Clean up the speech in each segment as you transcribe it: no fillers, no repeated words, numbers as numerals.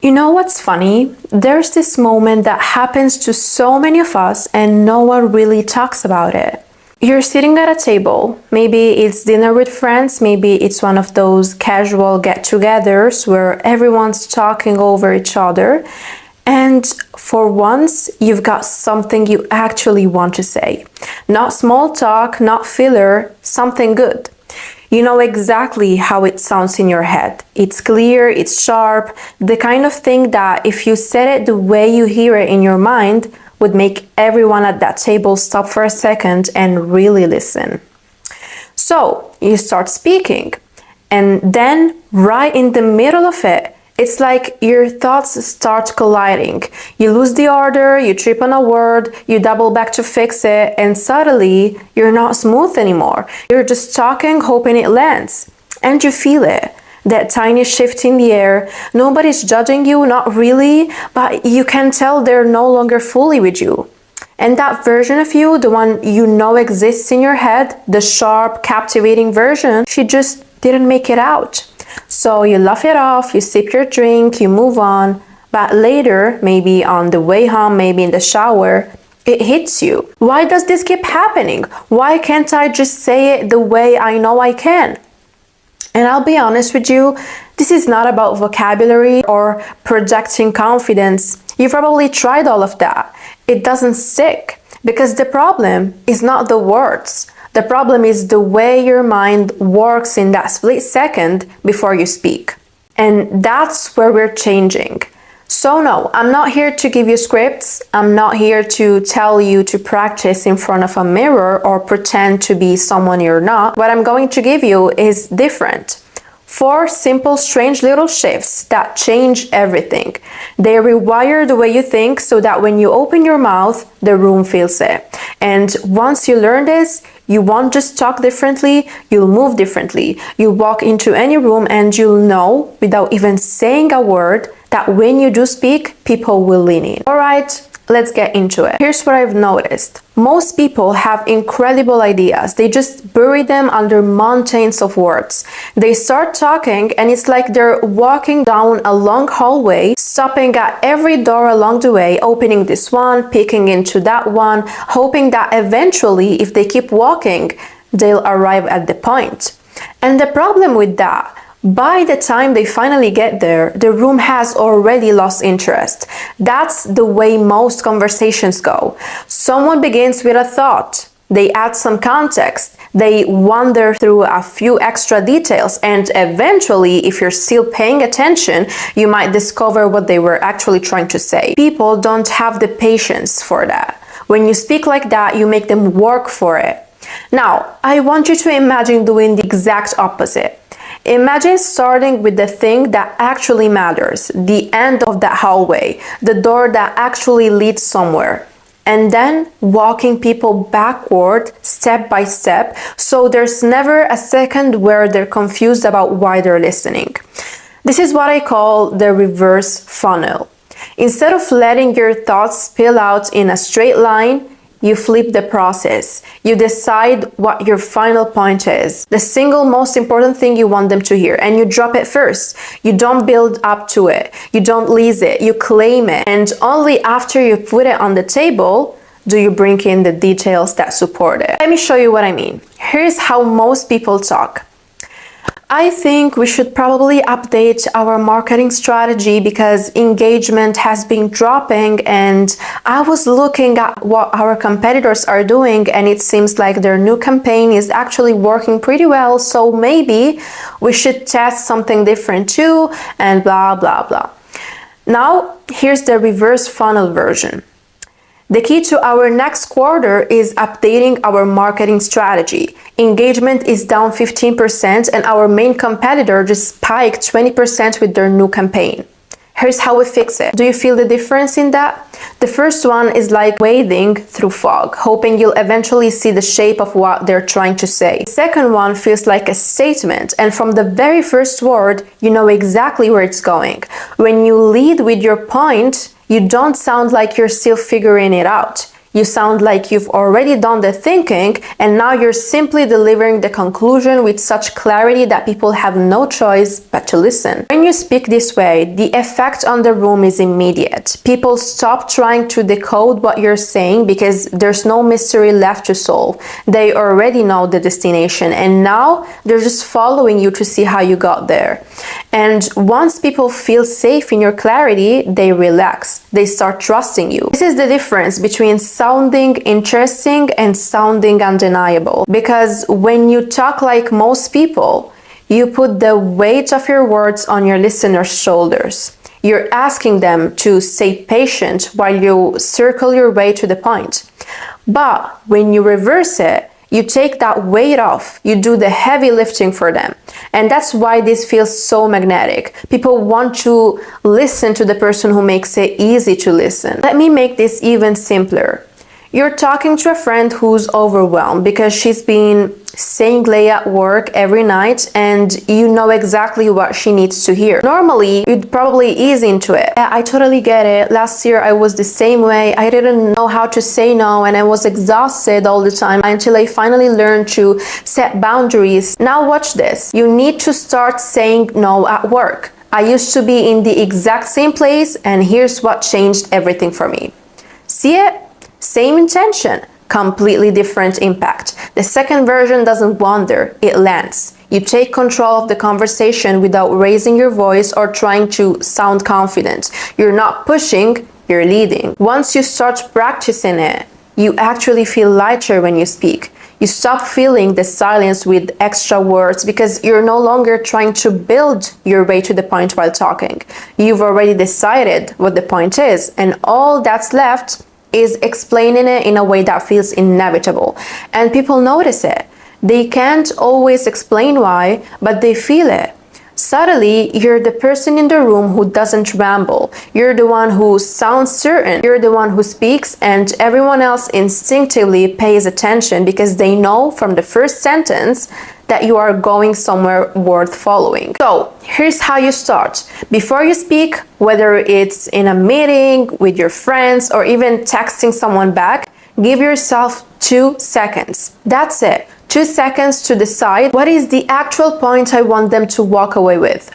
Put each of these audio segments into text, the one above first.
You know what's funny? There's this moment that happens to so many of us and no one really talks about it. You're sitting at a table, maybe it's dinner with friends, maybe it's one of those casual get-togethers where everyone's talking over each other, and for once you've got something you actually want to say. Not small talk, not filler, something good. You know exactly how it sounds in your head. It's clear, it's sharp, the kind of thing that if you said it the way you hear it in your mind, would make everyone at that table stop for a second and really listen. So you start speaking, and then right in the middle of it, it's like your thoughts start colliding. You lose the order, you trip on a word, you double back to fix it, and suddenly you're not smooth anymore. You're just talking, hoping it lands. And you feel it. That tiny shift in the air. Nobody's judging you, not really, but you can tell they're no longer fully with you. And that version of you, the one you know exists in your head, the sharp, captivating version, she just didn't make it out. So you laugh it off, you sip your drink, you move on, but later, maybe on the way home, maybe in the shower, it hits you. Why does this keep happening? Why can't I just say it the way I know I can? And I'll be honest with you, this is not about vocabulary or projecting confidence. You've probably tried all of that. It doesn't stick because the problem is not the words. The problem is the way your mind works in that split second before you speak. And that's where we're changing. So no, I'm not here to give you scripts. I'm not here to tell you to practice in front of a mirror or pretend to be someone you're not. What I'm going to give you is different. 4 simple, strange little shifts that change everything. They rewire the way you think so that when you open your mouth, the room feels it. And once you learn this, you won't just talk differently, you'll move differently. You walk into any room and you'll know, without even saying a word, that when you do speak, people will lean in. Alright, let's get into it. Here's what I've noticed. Most people have incredible ideas. They just bury them under mountains of words. They start talking and it's like they're walking down a long hallway, stopping at every door along the way, opening this one, peeking into that one, hoping that eventually, if they keep walking, they'll arrive at the point. And the problem with that, by the time they finally get there, the room has already lost interest. That's the way most conversations go. Someone begins with a thought. They add some context. They wander through a few extra details, and eventually, if you're still paying attention, you might discover what they were actually trying to say. People don't have the patience for that. When you speak like that, you make them work for it. Now, I want you to imagine doing the exact opposite. Imagine starting with the thing that actually matters, the end of that hallway, the door that actually leads somewhere, and then walking people backward step by step so there's never a second where they're confused about why they're listening. This is what I call the reverse funnel. Instead of letting your thoughts spill out in a straight line, you flip the process. You decide what your final point is, the single most important thing you want them to hear, and you drop it first. You don't build up to it. You don't lease it. You claim it. And only after you put it on the table do you bring in the details that support it. Let me show you what I mean. Here's how most people talk. I think we should probably update our marketing strategy because engagement has been dropping, and I was looking at what our competitors are doing and it seems like their new campaign is actually working pretty well, so maybe we should test something different too, and blah blah blah. Now, here's the reverse funnel version. The key to our next quarter is updating our marketing strategy. Engagement is down 15% and our main competitor just spiked 20% with their new campaign. Here's how we fix it. Do you feel the difference in that? The first one is like wading through fog, hoping you'll eventually see the shape of what they're trying to say. The second one feels like a statement, and from the very first word, you know exactly where it's going. When you lead with your point, you don't sound like you're still figuring it out. You sound like you've already done the thinking and now you're simply delivering the conclusion with such clarity that people have no choice but to listen. When you speak this way, the effect on the room is immediate. People stop trying to decode what you're saying because there's no mystery left to solve. They already know the destination and now they're just following you to see how you got there. And once people feel safe in your clarity, they relax. They start trusting you. This is the difference between sounding interesting and sounding undeniable. Because when you talk like most people, you put the weight of your words on your listener's shoulders. You're asking them to stay patient while you circle your way to the point. But when you reverse it, you take that weight off, you do the heavy lifting for them. And that's why this feels so magnetic. People want to listen to the person who makes it easy to listen. Let me make this even simpler. You're talking to a friend who's overwhelmed because she's been staying late at work every night and you know exactly what she needs to hear. Normally, you'd probably ease into it. Yeah, I totally get it. Last year, I was the same way. I didn't know how to say no and I was exhausted all the time until I finally learned to set boundaries. Now watch this. You need to start saying no at work. I used to be in the exact same place and here's what changed everything for me. See it? Same intention, completely different impact. The second version doesn't wander, it lands. You take control of the conversation without raising your voice or trying to sound confident. You're not pushing, you're leading. Once you start practicing it, you actually feel lighter when you speak. You stop filling the silence with extra words because you're no longer trying to build your way to the point while talking. You've already decided what the point is, and all that's left is explaining it in a way that feels inevitable. And people notice it. They can't always explain why, but they feel it. Suddenly, you're the person in the room who doesn't ramble. You're the one who sounds certain. You're the one who speaks, and everyone else instinctively pays attention because they know from the first sentence that you are going somewhere worth following. So, here's how you start. Before you speak, whether it's in a meeting, with your friends, or even texting someone back, give yourself 2 seconds. That's it. 2 seconds to decide what is the actual point I want them to walk away with.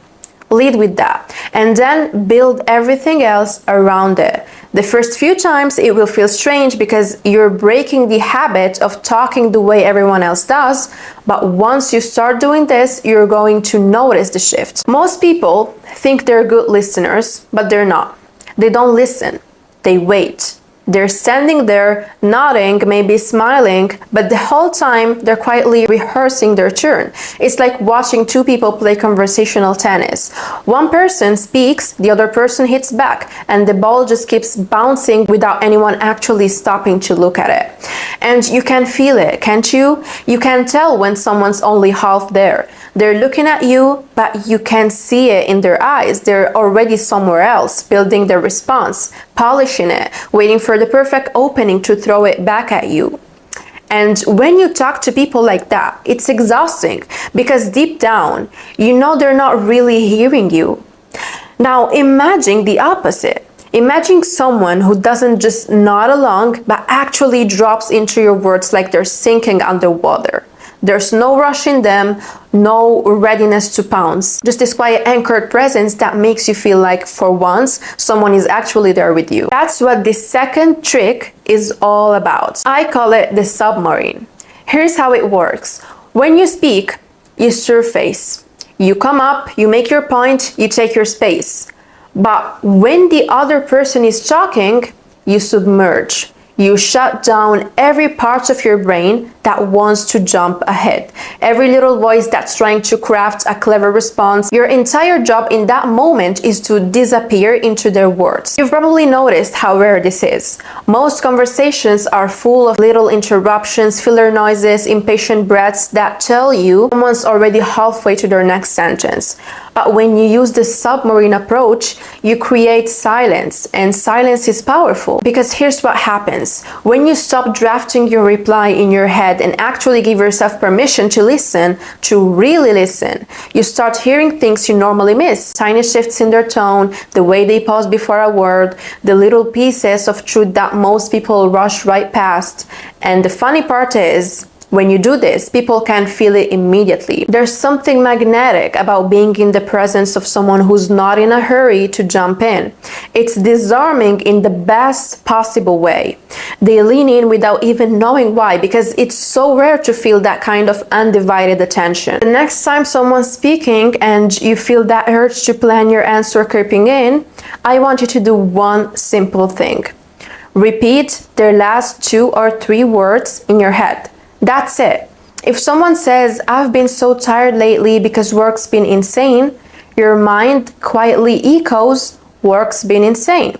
Lead with that, and then build everything else around it. The first few times it will feel strange because you're breaking the habit of talking the way everyone else does, but once you start doing this, you're going to notice the shift. Most people think they're good listeners, but they're not. They don't listen, they wait. They're standing there, nodding, maybe smiling, but the whole time they're quietly rehearsing their turn. It's like watching 2 people play conversational tennis. One person speaks, the other person hits back, and the ball just keeps bouncing without anyone actually stopping to look at it. And you can feel it, can't you? You can tell when someone's only half there. They're looking at you, but you can't see it in their eyes. They're already somewhere else, building their response, polishing it, waiting for the perfect opening to throw it back at you. And when you talk to people like that, it's exhausting because deep down, you know they're not really hearing you. Now imagine the opposite. Imagine someone who doesn't just nod along, but actually drops into your words like they're sinking underwater. There's no rush in them, no readiness to pounce. Just this quiet anchored presence that makes you feel like for once, someone is actually there with you. That's what this second trick is all about. I call it the submarine. Here's how it works. When you speak, you surface. You come up, you make your point, you take your space. But when the other person is talking, you submerge. You shut down every part of your brain that wants to jump ahead. Every little voice that's trying to craft a clever response. Your entire job in that moment is to disappear into their words. You've probably noticed how rare this is. Most conversations are full of little interruptions, filler noises, impatient breaths that tell you someone's already halfway to their next sentence. But when you use the submarine approach, you create silence, and silence is powerful because here's what happens. When you stop drafting your reply in your head ahead and actually give yourself permission to listen, to really listen, you start hearing things you normally miss. Tiny shifts in their tone, the way they pause before a word, the little pieces of truth that most people rush right past. And the funny part is, when you do this, people can feel it immediately. There's something magnetic about being in the presence of someone who's not in a hurry to jump in. It's disarming in the best possible way. They lean in without even knowing why, because it's so rare to feel that kind of undivided attention. The next time someone's speaking and you feel that urge to plan your answer creeping in, I want you to do one simple thing. Repeat their last 2 or 3 words in your head. That's it. If someone says, "I've been so tired lately because work's been insane," your mind quietly echoes, "Work's been insane."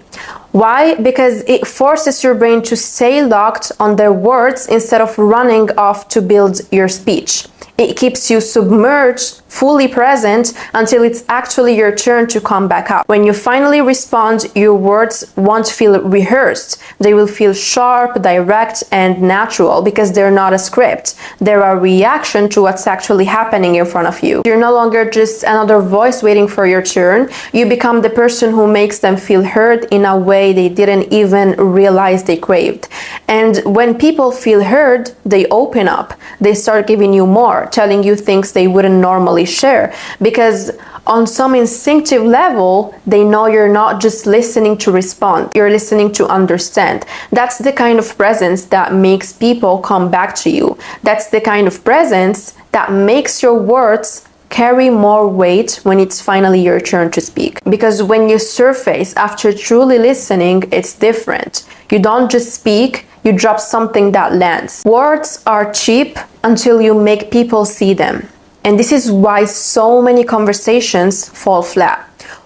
Why? Because it forces your brain to stay locked on their words instead of running off to build your speech. It keeps you submerged, fully present, until it's actually your turn to come back up. When you finally respond, your words won't feel rehearsed. They will feel sharp, direct, and natural because they're not a script. They're a reaction to what's actually happening in front of you. You're no longer just another voice waiting for your turn. You become the person who makes them feel heard in a way they didn't even realize they craved. And when people feel heard, they open up. They start giving you more, telling you things they wouldn't normally share, because on some instinctive level, they know you're not just listening to respond, you're listening to understand. That's the kind of presence that makes people come back to you. That's the kind of presence that makes your words carry more weight when it's finally your turn to speak. Because when you surface after truly listening, it's different. You don't just speak, you drop something that lands. Words are cheap until you make people see them. And this is why so many conversations fall flat.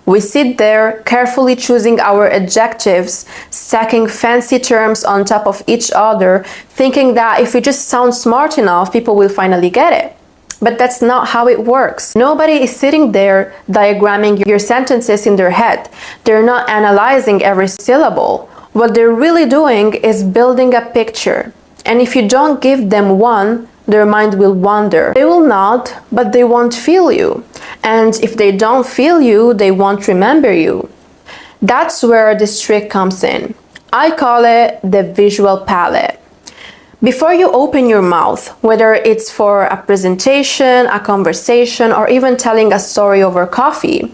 We sit there carefully choosing our adjectives, stacking fancy terms on top of each other, thinking that if we just sound smart enough, people will finally get it. But that's not how it works. Nobody is sitting there diagramming your sentences in their head. They're not analyzing every syllable. What they're really doing is building a picture. And if you don't give them one, their mind will wander. They will nod, but they won't feel you. And if they don't feel you, they won't remember you. That's where this trick comes in. I call it the visual palette. Before you open your mouth, whether it's for a presentation, a conversation, or even telling a story over coffee,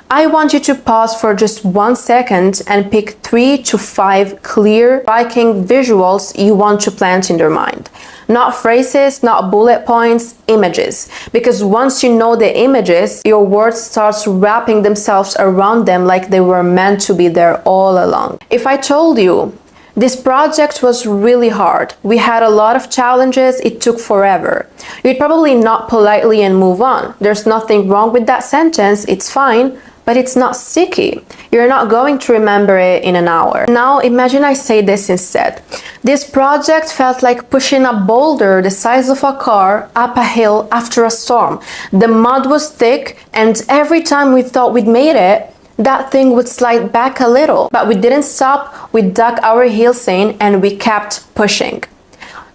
I want you to pause for just 1 second and pick 3 to 5 clear, striking visuals you want to plant in their mind. Not phrases, not bullet points, images. Because once you know the images, your words start wrapping themselves around them like they were meant to be there all along. If I told you, this project was really hard, we had a lot of challenges, it took forever, you'd probably nod politely and move on. There's nothing wrong with that sentence, it's fine, but it's not sticky. You're not going to remember it in an hour. Now imagine I say this instead. This project felt like pushing a boulder the size of a car up a hill after a storm. The mud was thick, and every time we thought we'd made it, that thing would slide back a little. But we didn't stop, we dug our heels in and we kept pushing.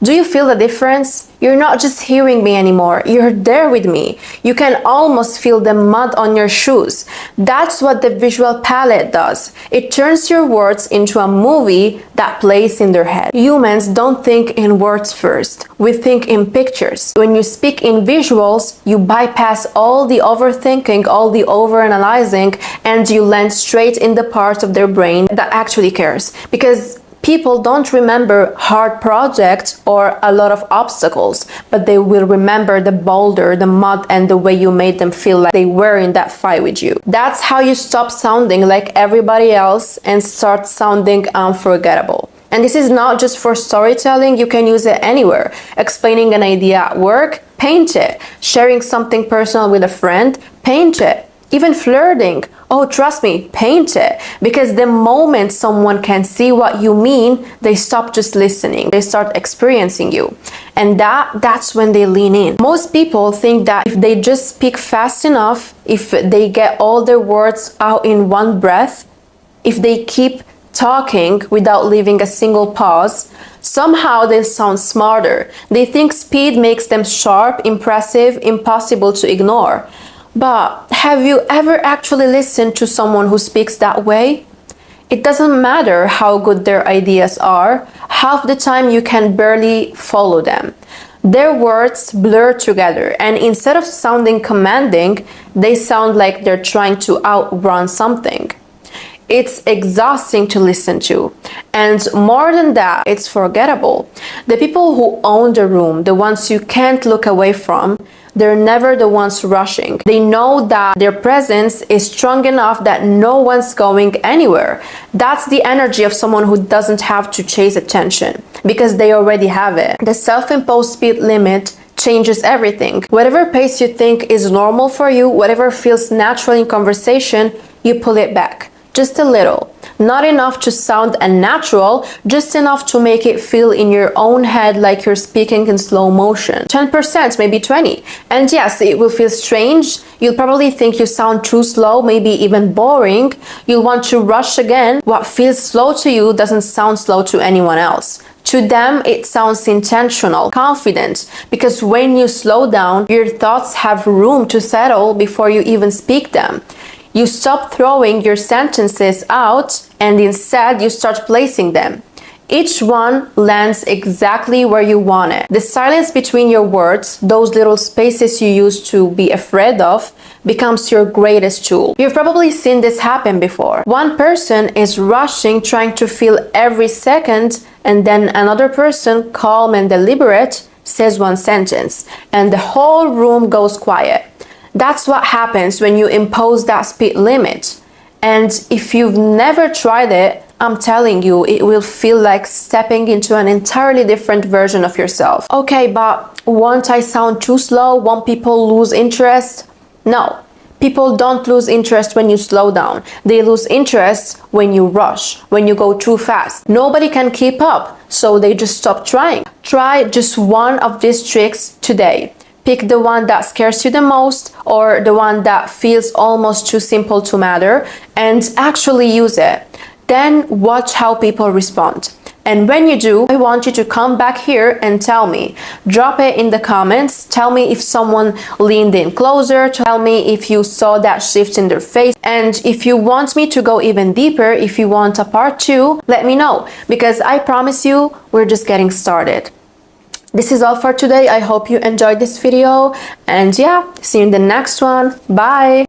Do you feel the difference? You're not just hearing me anymore, you're there with me. You can almost feel the mud on your shoes. That's what the visual palette does. It turns your words into a movie that plays in their head. Humans don't think in words first, we think in pictures. When you speak in visuals, you bypass all the overthinking, all the overanalyzing, and you land straight in the part of their brain that actually cares. Because people don't remember hard projects or a lot of obstacles, but they will remember the boulder, the mud, and the way you made them feel like they were in that fight with you. That's how you stop sounding like everybody else and start sounding unforgettable. And this is not just for storytelling, you can use it anywhere. Explaining an idea at work, paint it. Sharing something personal with a friend, paint it. Even flirting, oh, trust me, paint it. Because the moment someone can see what you mean, they stop just listening. They start experiencing you. And that's when they lean in. Most people think that if they just speak fast enough, if they get all their words out in one breath, if they keep talking without leaving a single pause, somehow they sound smarter. They think speed makes them sharp, impressive, impossible to ignore. But have you ever actually listened to someone who speaks that way? It doesn't matter how good their ideas are, half the time you can barely follow them. Their words blur together, and instead of sounding commanding, they sound like they're trying to outrun something. It's exhausting to listen to. And more than that, it's forgettable. The people who own the room, the ones you can't look away from, they're never the ones rushing. They know that their presence is strong enough that no one's going anywhere. That's the energy of someone who doesn't have to chase attention because they already have it. The self-imposed speed limit changes everything. Whatever pace you think is normal for you, whatever feels natural in conversation, you pull it back. Just a little. Not enough to sound unnatural, just enough to make it feel in your own head like you're speaking in slow motion. 10%, maybe 20. And yes, it will feel strange. You'll probably think you sound too slow, maybe even boring. You'll want to rush again. What feels slow to you doesn't sound slow to anyone else. To them, it sounds intentional, confident, because when you slow down, your thoughts have room to settle before you even speak them. You stop throwing your sentences out and instead you start placing them. Each one lands exactly where you want it. The silence between your words, those little spaces you used to be afraid of, becomes your greatest tool. You've probably seen this happen before. One person is rushing, trying to fill every second, and then another person, calm and deliberate, says one sentence, and the whole room goes quiet. That's what happens when you impose that speed limit. And if you've never tried it, I'm telling you, it will feel like stepping into an entirely different version of yourself. Okay, but won't I sound too slow? Won't people lose interest? No. People don't lose interest when you slow down. They lose interest when you rush, when you go too fast. Nobody can keep up, so they just stop trying. Try just one of these tricks today. Pick the one that scares you the most or the one that feels almost too simple to matter and actually use it. Then watch how people respond. And when you do, I want you to come back here and tell me. Drop it in the comments. Tell me if someone leaned in closer. Tell me if you saw that shift in their face. And if you want me to go even deeper, if you want a part 2, let me know. Because I promise you, we're just getting started. This is all for today. I hope you enjoyed this video. And yeah, see you in the next one. Bye!